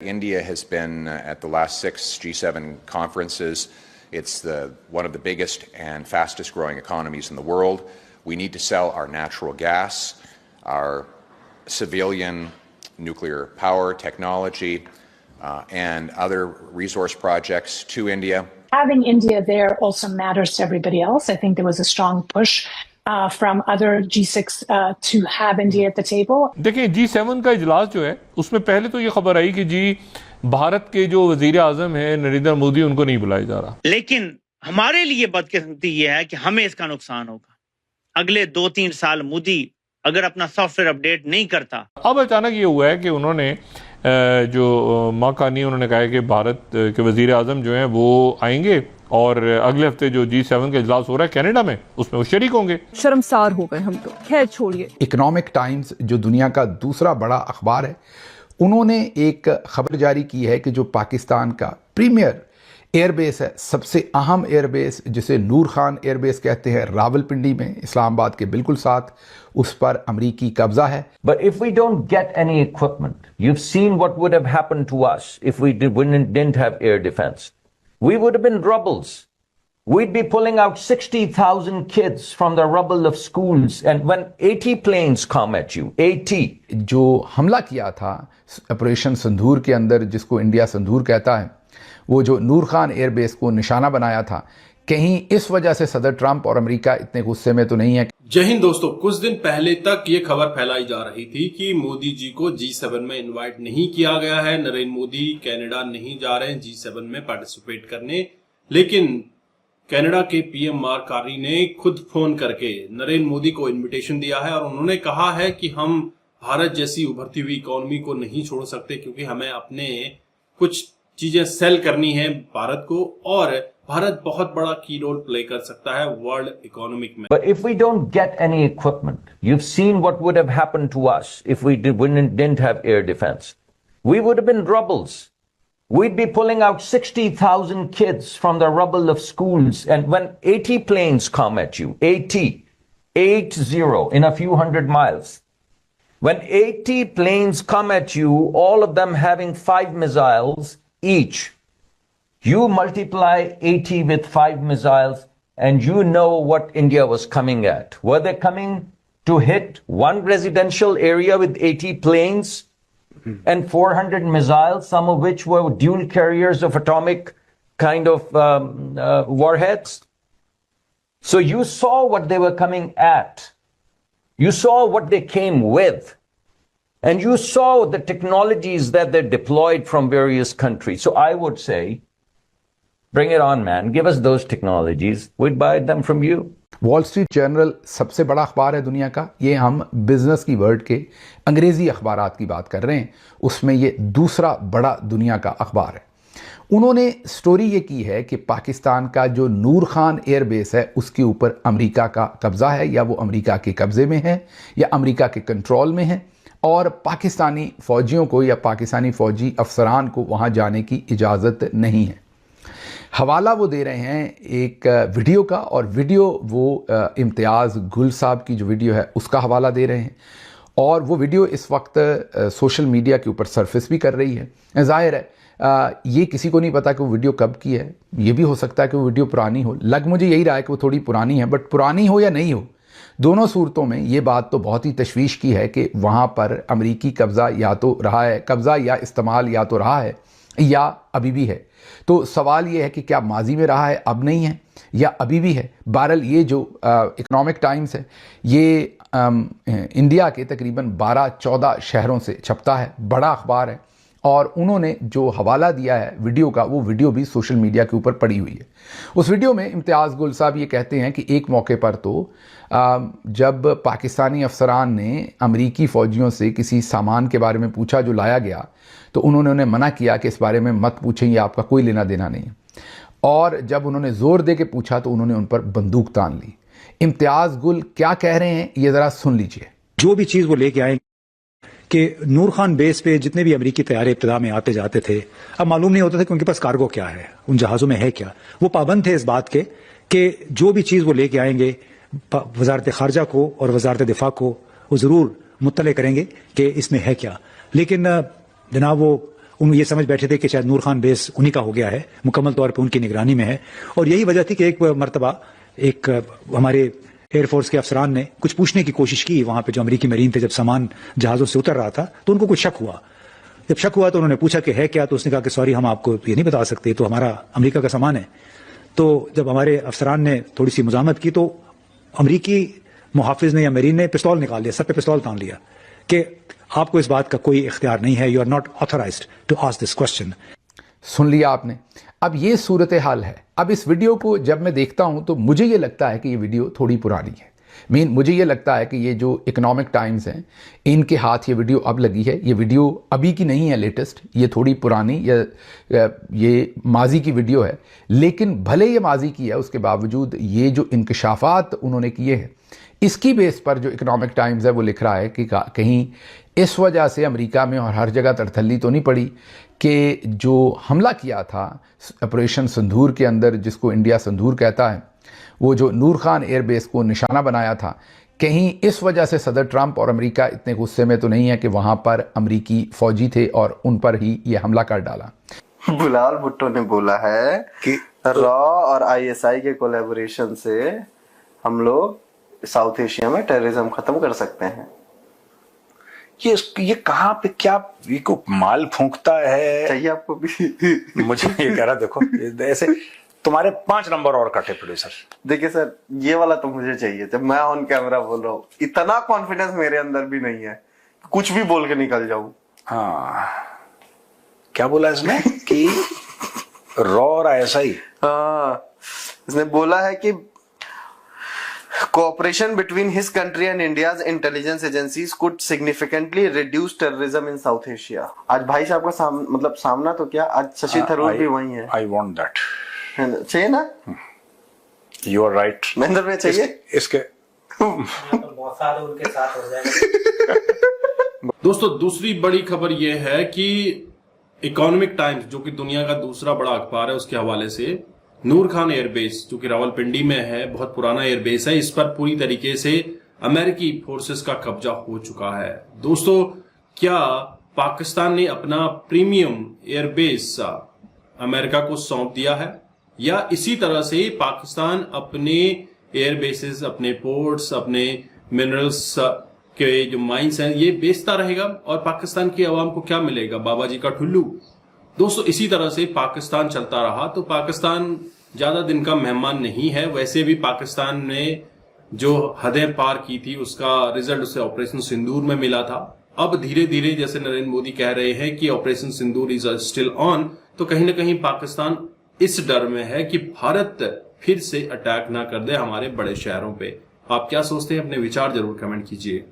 India has been at the last 6 G7 conferences. It's one of the biggest and fastest growing economies in the world. We need to sell our natural gas, our civilian nuclear power technology, and other resource projects to India. Having India there also matters to everybody else. I think there was a strong push from other G6 to have India at the table. देखिए G7 का इजलास जो है उसमें पहले तो ये खबर आई कि जी भारत के जो वजीर आजम है नरेंद्र मोदी उनको नहीं बुलाया जा रहा, लेकिन हमारे लिए बदकिस्मती ये है कि हमें इसका नुकसान होगा। अगले 2-3 साल मोदी अगर अपना सॉफ्टवेयर अपडेट नहीं करता। अब अचानक ये हुआ है कि उन्होंने जो माकानी उन्होंने कहा है कि भारत के वजीर आजम जो हैं वो आएंगे और अगले हफ्ते जो G7 का इजलास हो रहा है कनाडा में उसमें वो शरीक होंगे। शर्मसार हो गए हम तो। खैर छोड़िए। इकोनॉमिक टाइम्स जो दुनिया का दूसरा बड़ा अखबार है, उन्होंने एक खबर जारी की है कि जो पाकिस्तान का प्रीमियर एयरबेस है, सबसे अहम एयरबेस जिसे नूर खान एयरबेस कहते हैं, रावलपिंडी में इस्लामाबाद के बिल्कुल साथ, उस पर अमरीकी कब्जा है। But if we don't get any equipment, you've seen what would have happened to us if we didn't have air defense. We would have been rubbles. We'd be pulling out 60,000 kids from the rubble of schools, and when 80 planes come at you, 80. जो हमला किया था operation संधूर के अंदर, जिसको India संधूर कहता है, वो जो नूर खान एयरबेस को निशाना बनाया था, कहीं इस वजह से सदर ट्रंप और अमेरिका इतने गुस्से में तो नहीं है। जय हिंद दोस्तों, कुछ दिन पहले तक ये खबर फैलाई जा रही थी कि मोदी जी को G7 में इनवाइट नहीं किया गया है, नरेंद्र मोदी कनाडा नहीं जा रहे हैं G7 में पार्टिसिपेट करने। लेकिन कनाडा के पीएम मार्क कार्नी ने खुद फोन करके नरेंद्र मोदी को इन्विटेशन दिया है और उन्होंने कहा है कि हम भारत जैसी उभरती हुई इकोनॉमी को नहीं छोड़ सकते, क्योंकि हमें अपने कुछ चीजें सेल करनी है भारत को, और भारत बहुत बड़ा की रोल प्ले कर सकता है वर्ल्ड इकोनॉमिक में। But if we don't get any equipment, you've seen what would have happened to us if we didn't have air defense. We would have been rubbles. We'd be pulling out 60,000 kids from the rubble of schools, and when 80 planes come at you, 80 in a few hundred miles, when 80 planes come at you, all of them having 5 missiles each, you multiply 80 with 5 missiles and you know what India was coming at. Were they coming to hit one residential area with 80 planes and 400 missiles, some of which were dual carriers of atomic kind of warheads? So you saw what they were coming at. You saw what they came with. And you saw the technologies that they deployed from various countries. So I would say, bring it on, man. Give us those technologies. We'd buy them from you. Wall street journal सबसे बड़ा अखबार है दुनिया का। ये हम business की world के अंग्रेजी अखबारात की बात कर रहे हैं, उसमें ये दूसरा बड़ा दुनिया का अखबार है। उन्होंने स्टोरी ये की है कि पाकिस्तान का जो नूर खान एयरबेस है उसके ऊपर अमेरिका का कब्जा है, या वो अमेरिका के कब्जे में है या अमेरिका के कंट्रोल में है, और पाकिस्तानी फ़ौजियों को या पाकिस्तानी फ़ौजी अफसरान को वहाँ जाने की इजाज़त नहीं है। हवाला वो दे रहे हैं एक वीडियो का, और वीडियो वो इम्तियाज़ गुल साहब की जो वीडियो है उसका हवाला दे रहे हैं, और वो वीडियो इस वक्त सोशल मीडिया के ऊपर सरफेस भी कर रही है। ज़ाहिर है ये किसी को नहीं पता कि वो वीडियो कब की है, ये भी हो सकता है कि वो वीडियो पुरानी हो। लग मुझे यही रहा है कि वो थोड़ी पुरानी है, बट पुरानी हो या नहीं हो, दोनों सूरतों में ये बात तो बहुत ही तशवीश की है कि वहाँ पर अमरीकी कब्ज़ा या तो रहा है, कब्ज़ा या इस्तेमाल या तो रहा है या अभी भी है। तो सवाल ये है कि क्या माजी में रहा है, अब नहीं है, या अभी भी है। बहरहाल ये जो इकोनॉमिक टाइम्स है ये इंडिया के तकरीबन 12-14 शहरों से छपता है, बड़ा अखबार है, और उन्होंने जो हवाला दिया है वीडियो का, वो वीडियो भी सोशल मीडिया के ऊपर पड़ी हुई है। उस वीडियो में इम्तियाज़ गुल साहब ये कहते हैं कि एक मौके पर तो जब पाकिस्तानी अफसरान ने अमरीकी फ़ौजियों से किसी सामान के बारे में पूछा जो लाया गया, तो उन्होंने उन्हें मना किया कि इस बारे में मत पूछें, ये आपका कोई लेना देना नहीं। और जब उन्होंने ज़ोर दे के पूछा तो उन्होंने उन पर बंदूक तान ली। इम्तियाज़ गुल क्या कह रहे हैं ये ज़रा सुन लीजिए। जो भी चीज़ वो लेके आए कि नूर खान बेस पे जितने भी अमरीकी तैयारे इब्तिदा में आते जाते थे, अब मालूम नहीं होता था कि उनके पास कार्गो क्या है, उन जहाज़ों में है क्या। वो पाबंद थे इस बात के कि जो भी चीज़ वो लेके आएंगे वजारत खारजा को और वजारत दिफा को वो ज़रूर मुत्तले करेंगे कि इसमें है क्या। लेकिन जनाब वो उन ये समझ बैठे थे कि शायद नूर खान बेस उन्हीं का हो गया है, मुकम्मल तौर पे उनकी निगरानी में है। और यही वजह थी कि एक मरतबा एक हमारे एयरफोर्स के अफसरान ने कुछ पूछने की कोशिश की वहां पे जो अमेरिकी मरीन थे, जब सामान जहाज़ों से उतर रहा था तो उनको कुछ शक हुआ। जब शक हुआ तो उन्होंने पूछा कि है क्या, तो उसने कहा कि सॉरी हम आपको ये नहीं बता सकते, तो हमारा अमेरिका का सामान है। तो जब हमारे अफसरान ने थोड़ी सी मुजामत की तो अमेरिकी मुहाफिज ने या मरीन ने पिस्तौल निकाल लिया, सर पे पिस्तौल तान लिया कि आपको इस बात का कोई इख्तियार नहीं है, you are not authorized to ask this question. सुन लिया आपने। अब ये सूरत हाल है। अब इस वीडियो को जब मैं देखता हूं तो मुझे ये लगता है कि ये वीडियो थोड़ी पुरानी है। मुझे ये लगता है कि ये जो इकोनॉमिक टाइम्स हैं इनके हाथ ये वीडियो अब लगी है। ये वीडियो अभी की नहीं है लेटेस्ट, ये थोड़ी पुरानी या ये माजी की वीडियो है। लेकिन भले ये माजी की है उसके बावजूद ये जो इंकशाफात उन्होंने किए हैं इसकी बेस पर जो इकोनॉमिक टाइम्स है वो लिख रहा है कि कहीं इस वजह से अमेरिका में और हर जगह तरथल्ली तो नहीं पड़ी कि जो हमला किया था ऑपरेशन सिंदूर के अंदर, जिसको इंडिया सिंदूर कहता है, वो जो नूर खान एयरबेस को निशाना बनाया था, कहीं इस वजह से सदर ट्रंप और अमेरिका इतने गुस्से में तो नहीं है कि वहाँ पर अमेरिकी फौजी थे और उन पर ही ये हमला कर डाला। बिलाल भुट्टो ने बोला है कि रॉ और आईएसआई के कोलैबोरेशन से हम लोग साउथ एशिया में टेररिज्म खत्म कर सकते हैं। ये कहाँ पे क्या ये को माल फूंकता है? चाहिए आपको भी? मुझे ये कह रहा, देखो ऐसे तुम्हारे 5 नंबर और कटे प्रोड्यूसर। देखिए सर, ये वाला तो मुझे चाहिए। जब मैं ऑन कैमरा बोल रहा हूँ, इतना कॉन्फिडेंस मेरे अंदर भी नहीं है, कुछ भी बोल के निकल जाऊं। हाँ, क्या बोला इसने कि रॉ और आईएसआई? हाँ, इसने बोला है कि cooperation between his country and India's intelligence agencies could significantly reduce terrorism in South Asia। आज भाई साहब का मतलब सामना तो क्या, आज शशि थरूर भी वही है। I want that। चाहिए ना? You are right। महेंद्र में चाहिए इसके बहुत सारे उनके साथ हो जाएगा। दोस्तों, दूसरी बड़ी खबर यह है कि इकोनॉमिक टाइम्स, जो कि दुनिया का दूसरा बड़ा अखबार है, उसके हवाले से नूर खान एयरबेस, जो कि रावलपिंडी में है, बहुत पुराना एयरबेस है, इस पर पूरी तरीके से अमेरिकी फोर्सेस का कब्जा हो चुका है। दोस्तों, क्या पाकिस्तान ने अपना प्रीमियम एयरबेस अमेरिका को सौंप दिया है, या इसी तरह से पाकिस्तान अपने एयरबेसेस, अपने पोर्ट्स, अपने मिनरल्स के जो माइंस हैं, ये बेचता रहेगा और पाकिस्तान की आवाम को क्या मिलेगा? बाबा जी का ठुल्लू। दोस्तों, इसी तरह से पाकिस्तान चलता रहा तो पाकिस्तान ज्यादा दिन का मेहमान नहीं है। वैसे भी पाकिस्तान ने जो हदें पार की थी उसका रिजल्ट उसे ऑपरेशन सिंदूर में मिला था। अब धीरे धीरे, जैसे नरेंद्र मोदी कह रहे हैं कि operation Sindoor is still on, तो कहीं ना कहीं पाकिस्तान इस डर में है कि भारत फिर से अटैक ना कर दे हमारे बड़े शहरों पे। आप क्या सोचते हैं? अपने विचार जरूर कमेंट कीजिए।